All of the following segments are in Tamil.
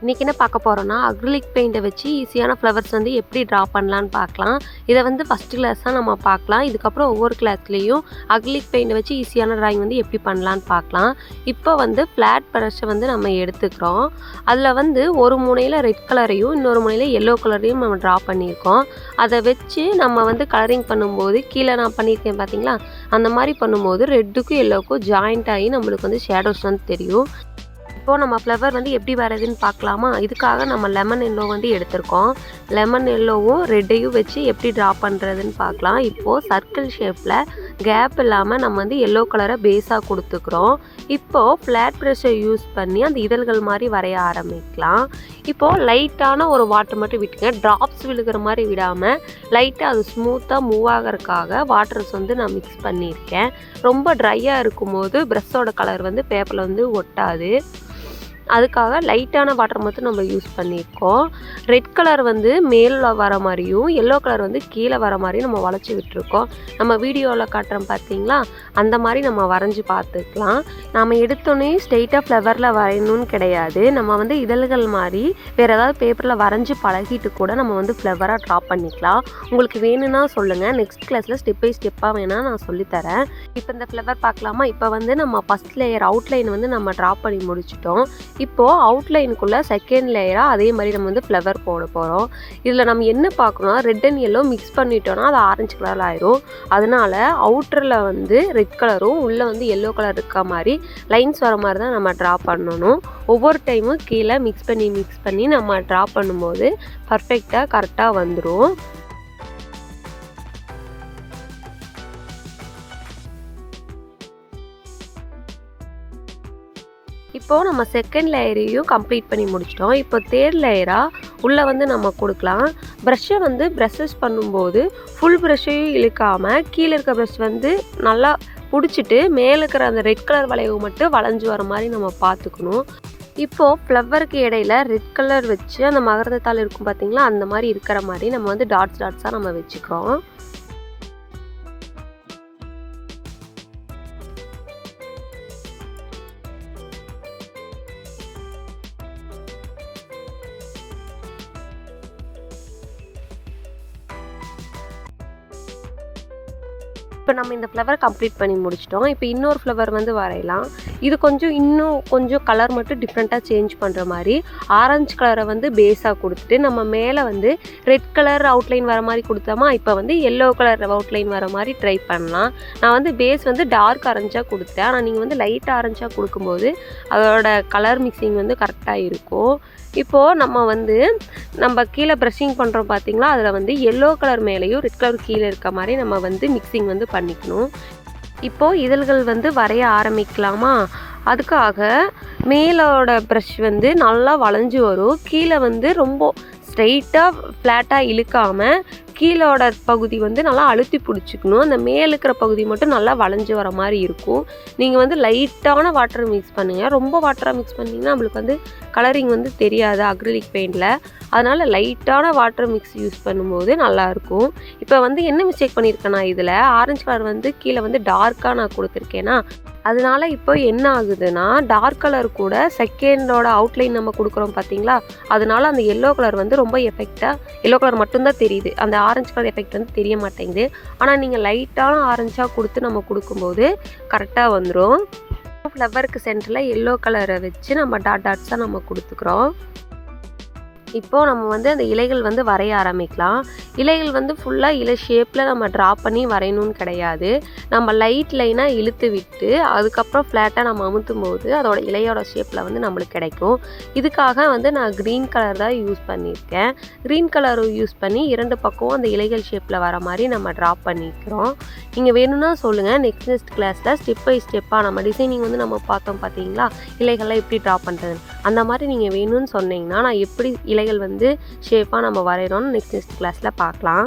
இன்றைக்கி என்ன பார்க்க போகிறோன்னா அக்ரிலிக் பெயிண்ட்டை வச்சு ஈஸியான ஃப்ளவர்ஸ் வந்து எப்படி ட்ரா பண்ணலான்னு பார்க்கலாம். இதை வந்து ஃபஸ்ட்டு கிளாஸ் தான் நம்ம பார்க்கலாம். இதுக்கப்புறம் ஒவ்வொரு கிளாஸ்லேயும் அக்ரிலிக் பெயிண்ட்டை வச்சு ஈஸியான ட்ராயிங் வந்து எப்படி பண்ணலான்னு பார்க்கலாம். இப்போ வந்து ஃப்ளாட் ப்ரஷ்ஷை வந்து நம்ம எடுத்துக்கிறோம். அதில் வந்து ஒரு முனையில் ரெட் கலரையும் இன்னொரு முனையில் எல்லோ கலரையும் நம்ம ட்ரா பண்ணியிருக்கோம். அதை வச்சு நம்ம வந்து கலரிங் பண்ணும்போது கீழே நான் பண்ணியிருக்கேன் பார்த்தீங்களா, அந்த மாதிரி பண்ணும்போது ரெட்டுக்கும் எல்லோவுக்கும் ஜாயிண்ட் ஆகி நம்மளுக்கு வந்து ஷேடோஸ் வந்து தெரியும். இப்போது நம்ம ஃப்ளவர் வந்து எப்படி வர்றதுன்னு பார்க்கலாமா? இதுக்காக நம்ம லெமன் எல்லோ வந்து எடுத்திருக்கோம். லெமன் எல்லோவும் ரெட்டையும் வச்சு எப்படி ட்ரா பண்ணுறதுன்னு பார்க்கலாம். இப்போது சர்க்கிள் ஷேப்பில் கேப் இல்லாமல் நம்ம வந்து எல்லோ கலரை பேஸாக கொடுத்துக்கிறோம். இப்போது ஃப்ளாட் ப்ரஷ்ஷை யூஸ் பண்ணி அந்த இதழ்கள் மாதிரி வரைய ஆரம்பிக்கலாம். இப்போது லைட்டான ஒரு வாட்டர் மட்டும் விட்டுங்க. ட்ராப்ஸ் விழுகிற மாதிரி விடாமல் லைட்டாக அது ஸ்மூத்தாக மூவ் ஆகிறதுக்காக வாட்டர்ஸ் வந்து நான் மிக்ஸ் பண்ணியிருக்கேன். ரொம்ப ட்ரையாக இருக்கும்போது ப்ரஷ்ஷோட கலர் வந்து பேப்பரில் வந்து ஒட்டாது. அதுக்காக லைட்டான வாட்டர் மட்டும் நம்ம யூஸ் பண்ணியிருக்கோம். ரெட் கலர் வந்து மேலே வர மாதிரியும் எல்லோ கலர் வந்து கீழே வர மாதிரியும் நம்ம வளைச்சி விட்டுருக்கோம். நம்ம வீடியோவில் காட்டுறோம் பார்த்தீங்களா, அந்த மாதிரி நம்ம வரைஞ்சி பார்த்துக்கலாம். நம்ம எடுத்தோன்னே ஸ்ட்ரெயிட்டாக ஃப்ளவரில் வரையணும்னு கிடையாது. நம்ம வந்து இதழ்கள் மாதிரி வேறு ஏதாவது பேப்பரில் வரைஞ்சி பழகிட்டு கூட நம்ம வந்து ஃப்ளவராக ட்ரா பண்ணிக்கலாம். உங்களுக்கு வேணும்னா சொல்லுங்கள், நெக்ஸ்ட் கிளாஸில் ஸ்டெப் பை ஸ்டெப்பாக வேணால் நான் சொல்லித்தரேன். இப்போ இந்த ஃப்ளவர் பார்க்கலாமா? இப்போ வந்து நம்ம ஃபஸ்ட் லேயர் அவுட்லைன் வந்து நம்ம ட்ரா பண்ணி முடிச்சிட்டோம். இப்போது அவுட்லைனுக்குள்ளே செகண்ட் லேயராக அதே மாதிரி நம்ம வந்து ஃப்ளவர் போட போகிறோம். இதில் நம்ம என்ன பார்க்கணும்னா, ரெட் அண்ட் எல்லோ மிக்ஸ் பண்ணிட்டோன்னா அது ஆரஞ்சு கலரில் ஆயிரும். அதனால் அவுட்டரில் வந்து ரெட் கலரும் உள்ளே வந்து எல்லோ கலர் இருக்க மாதிரி லைன்ஸ் வர மாதிரி தான் நம்ம ட்ரா பண்ணணும். ஒவ்வொரு டைமும் கீழே மிக்ஸ் பண்ணி நம்ம ட்ரா பண்ணும்போது பர்ஃபெக்டாக கரெக்டாக வந்துடும். இப்போது நம்ம செகண்ட் லேயரையும் கம்ப்ளீட் பண்ணி முடிச்சிட்டோம். இப்போ தேர்ட் லேயராக உள்ளே வந்து நம்ம கொடுக்கலாம். ப்ரஷ்ஷை வந்து ப்ரஷஸ் பண்ணும்போது ஃபுல் ப்ரஷ்ஷையும் இழுக்காமல் கீழே இருக்க ப்ரஷ் வந்து நல்லா பிடிச்சிட்டு மேலே இருக்கிற அந்த ரெட் கலர் வளைவு மட்டும் வளைஞ்சு வர மாதிரி நம்ம பார்த்துக்கணும். இப்போது ஃப்ளவருக்கு இடையில ரெட் கலர் வச்சு அந்த மகரந்தத்தாள் இருக்கும் பார்த்தீங்களா, அந்த மாதிரி இருக்கிற மாதிரி நம்ம வந்து டாட்ஸாக நம்ம வச்சுக்கிறோம். இப்போ நம்ம இந்த ஃப்ளவர் கம்ப்ளீட் பண்ணி முடிச்சிட்டோம். இப்போ இன்னொரு ஃப்ளவர் வந்து வரையலாம். இது இன்னும் கொஞ்சம் கலர் மட்டும் டிஃப்ரெண்ட்டாக சேஞ்ச் பண்ணுற மாதிரி ஆரஞ்சு கலரை வந்து பேஸாக கொடுத்துட்டு நம்ம மேலே வந்து ரெட் கலர் அவுட்லைன் வர மாதிரி கொடுத்தோமா, இப்போ வந்து எல்லோ கலர் அவுட்லைன் வர மாதிரி ட்ரை பண்ணலாம். நான் வந்து பேஸ் வந்து டார்க் ஆரஞ்சாக கொடுத்தேன். ஆனால் நீங்கள் வந்து லைட் ஆரஞ்சாக கொடுக்கும்போது அதோட கலர் மிக்சிங் வந்து கரெக்டாக இருக்கும். இப்போது நம்ம கீழே ப்ரஷிங் பண்ணுறோம் பார்த்தீங்களா, அதில் வந்து எல்லோ கலர் மேலேயும் ரெட் கலர் கீழே இருக்க மாதிரி நம்ம வந்து மிக்சிங் வந்து பண்ணிக்கணும். இப்போது இதழ்கள் வந்து வரைய ஆரம்பிக்கலாமா? அதுக்காக மேலோட ப்ரஷ் வந்து நல்லா வளைஞ்சு வரும். கீழே வந்து ரொம்ப ஸ்ட்ரெயிட்டாக ஃப்ளாட்டாக இழுக்காமல் கீழோட பகுதி வந்து நல்லா அழுத்தி பிடிச்சிக்கணும். அந்த மேலே இருக்கிற பகுதி மட்டும் நல்லா வளைஞ்சு வர மாதிரி இருக்கும். நீங்கள் வந்து லைட்டான வாட்டர் மிக்ஸ் பண்ணுங்கள். ரொம்ப வாட்டராக மிக்ஸ் பண்ணிங்கன்னா நம்மளுக்கு வந்து கலரிங் வந்து தெரியாது அக்ரிலிக் பெயிண்டில். அதனால் லைட்டான வாட்டர் மிக்ஸ் யூஸ் பண்ணும்போது நல்லாயிருக்கும். இப்போ வந்து என்ன மிஸ்டேக் பண்ணியிருக்கேன்னா, இதில் ஆரஞ்சு கலர் வந்து கீழே வந்து டார்க்காக நான் கொடுத்துருக்கேன்னா, அதனால இப்போ என்ன ஆகுதுன்னா, டார்க் கலர் கூட செகண்டோட அவுட்லைன் நம்ம கொடுக்குறோம் பார்த்தீங்களா, அதனால அந்த எல்லோ கலர் வந்து ரொம்ப எஃபெக்டாக எல்லோ கலர் மட்டும்தான் தெரியுது. அந்த ஆரஞ்சு கலர் எஃபெக்ட் வந்து தெரிய மாட்டேங்குது. ஆனால் நீங்கள் லைட்டான ஆரஞ்சாக கொடுத்து நம்ம கொடுக்கும்போது கரெக்டாக வந்துடும். ஃப்ளவருக்கு சென்டரில் எல்லோ கலரை வச்சு நம்ம டாட்ஸாக நம்ம கொடுத்துக்கிறோம். இப்போது நம்ம வந்து அந்த இலைகள் வந்து வரைய ஆரம்பிக்கலாம். இலைகள் வந்து ஃபுல்லாக இலை ஷேப்பில் நம்ம ட்ரா பண்ணி வரையணும்னு கிடையாது. நம்ம லைட் லைனாக இழுத்து விட்டு அதுக்கப்புறம் ஃப்ளாட்டாக நம்ம அமுத்தும் போது அதோட இலையோட ஷேப்பில் வந்து நம்மளுக்கு கிடைக்கும். இதுக்காக வந்து நான் க்ரீன் கலர் தான் யூஸ் பண்ணியிருக்கேன். க்ரீன் கலரை யூஸ் பண்ணி இரண்டு பக்கமும் அந்த இலைகள் ஷேப்பில் வர மாதிரி நம்ம ட்ரா பண்ணிக்கிறோம். நீங்கள் வேணும்னா சொல்லுங்கள், நெக்ஸ்ட் கிளாஸில் ஸ்டெப் பை ஸ்டெப்பாக நம்ம டிசைனிங் வந்து நம்ம பார்த்தோம் பார்த்தீங்களா, இலைகள்லாம் எப்படி ட்ரா பண்ணுறது, அந்த மாதிரி நீங்கள் வேணும்னு சொன்னீங்கன்னா நான் எப்படி இலைகள் வந்து ஷேப்பாக நம்ம வரைகிறோன்னு நெக்ஸ்ட் கிளாஸில் பார்க்கலாம்.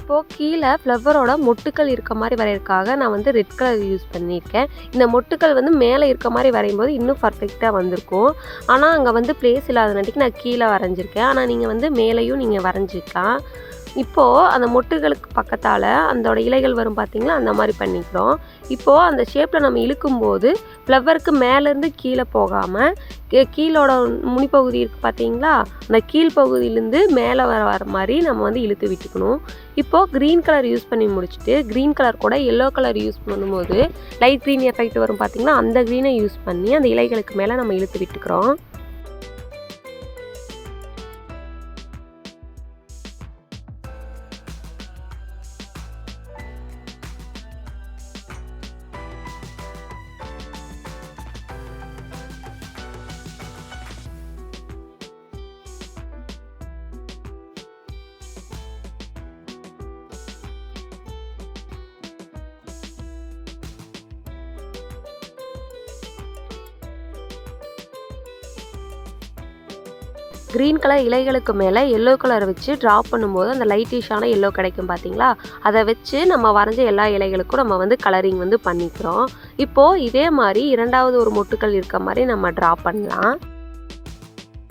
இப்போது கீழே ஃப்ளவரோட மொட்டுக்கள் இருக்க மாதிரி வரையறதுக்காக நான் வந்து ரெட் கலர் யூஸ் பண்ணியிருக்கேன். இந்த மொட்டுக்கள் வந்து மேலே இருக்க மாதிரி வரையும்போது இன்னும் பர்ஃபெக்டாக வந்திருக்கும். ஆனால் அங்கே வந்து பிளேஸ் இல்லாதனாட்டிக்கு நான் கீழே வரைஞ்சிருக்கேன். ஆனால் நீங்கள் வந்து மேலேயும் நீங்கள் வரைஞ்சிக்கலாம். இப்போது அந்த மொட்டுகளுக்கு பக்கத்தால் அதோட இலைகள் வரும் பார்த்திங்களா, அந்த மாதிரி பண்ணிக்கிறோம். இப்போது அந்த ஷேப்பில் நம்ம இழுக்கும்போது ஃப்ளவருக்கு மேலேருந்து கீழே போகாமல் கீழோட முனிப்பகுதி இருக்குது பார்த்தீங்களா, அந்த கீழ்ப்பகுதியிலேருந்து மேலே வர மாதிரி நம்ம வந்து இழுத்து விட்டுக்கணும். இப்போது க்ரீன் கலர் யூஸ் பண்ணி முடிச்சுட்டு க்ரீன் கலர் கூட எல்லோ கலர் யூஸ் பண்ணும்போது லைட் க்ரீன் எஃபெக்ட் வரும் பார்த்திங்களா, அந்த க்ரீனை யூஸ் பண்ணி அந்த இலைகளுக்கு மேலே நம்ம இழுத்து விட்டுக்கிறோம். க்ரீன் கலர் இலைகளுக்கு மேலே எல்லோ கலர் வச்சு ட்ரா பண்ணும்போது அந்த லைட்டிஷான எல்லோ கிடைக்கும் பார்த்தீங்களா, அதை வச்சு நம்ம வரைஞ்ச எல்லா இலைகளுக்கும் நம்ம வந்து கலரிங் வந்து பண்ணிக்கிறோம். இப்போது இதே மாதிரி இரண்டாவது ஒரு மொட்டுக்கள் இருக்க மாதிரி நம்ம ட்ரா பண்ணலாம்.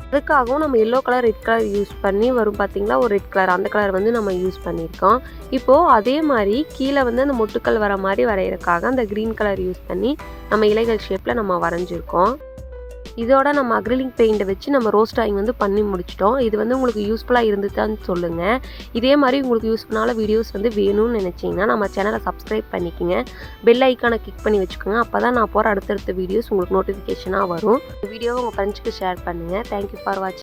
அதுக்காகவும் நம்ம yellow colour red colour use பண்ணி வரும் பார்த்திங்களா, ஒரு ரெட் கலர், அந்த கலர் வந்து நம்ம யூஸ் பண்ணியிருக்கோம். இப்போது அதே மாதிரி கீழே வந்து அந்த மொட்டுக்கள் வர மாதிரி வரைகிறதுக்காக அந்த க்ரீன் கலர் யூஸ் பண்ணி நம்ம இலைகள் ஷேப்பில் நம்ம வரைஞ்சிருக்கோம். இதோட நம்ம அக்ரிலிக் பெயிண்டை வச்சு நம்ம ரோஸ் ட்ராயிங் வந்து பண்ணி முடிச்சிட்டோம். இது வந்து உங்களுக்கு யூஸ்ஃபுல்லாக இருந்துச்சான்னு சொல்லுங்கள். இதே மாதிரி உங்களுக்கு யூஸ்ஃபுல்லான வீடியோஸ் வந்து வேணும்னு நினச்சிங்கன்னா நம்ம சேனலை சப்ஸ்கிரைப் பண்ணிக்கோங்க. பெல் ஐக்கானை கிளிக் பண்ணி வச்சுக்கோங்க. அப்போ தான் நான் போகிற அடுத்தடுத்த வீடியோஸ் உங்களுக்கு நோட்டிஃபிகேஷனாக வரும். இந்த வீடியோவை உங்கள் ஃப்ரெண்ட்ஸ்க்கு ஷேர் பண்ணுங்கள். தேங்க்யூ ஃபார் வாட்சிங்.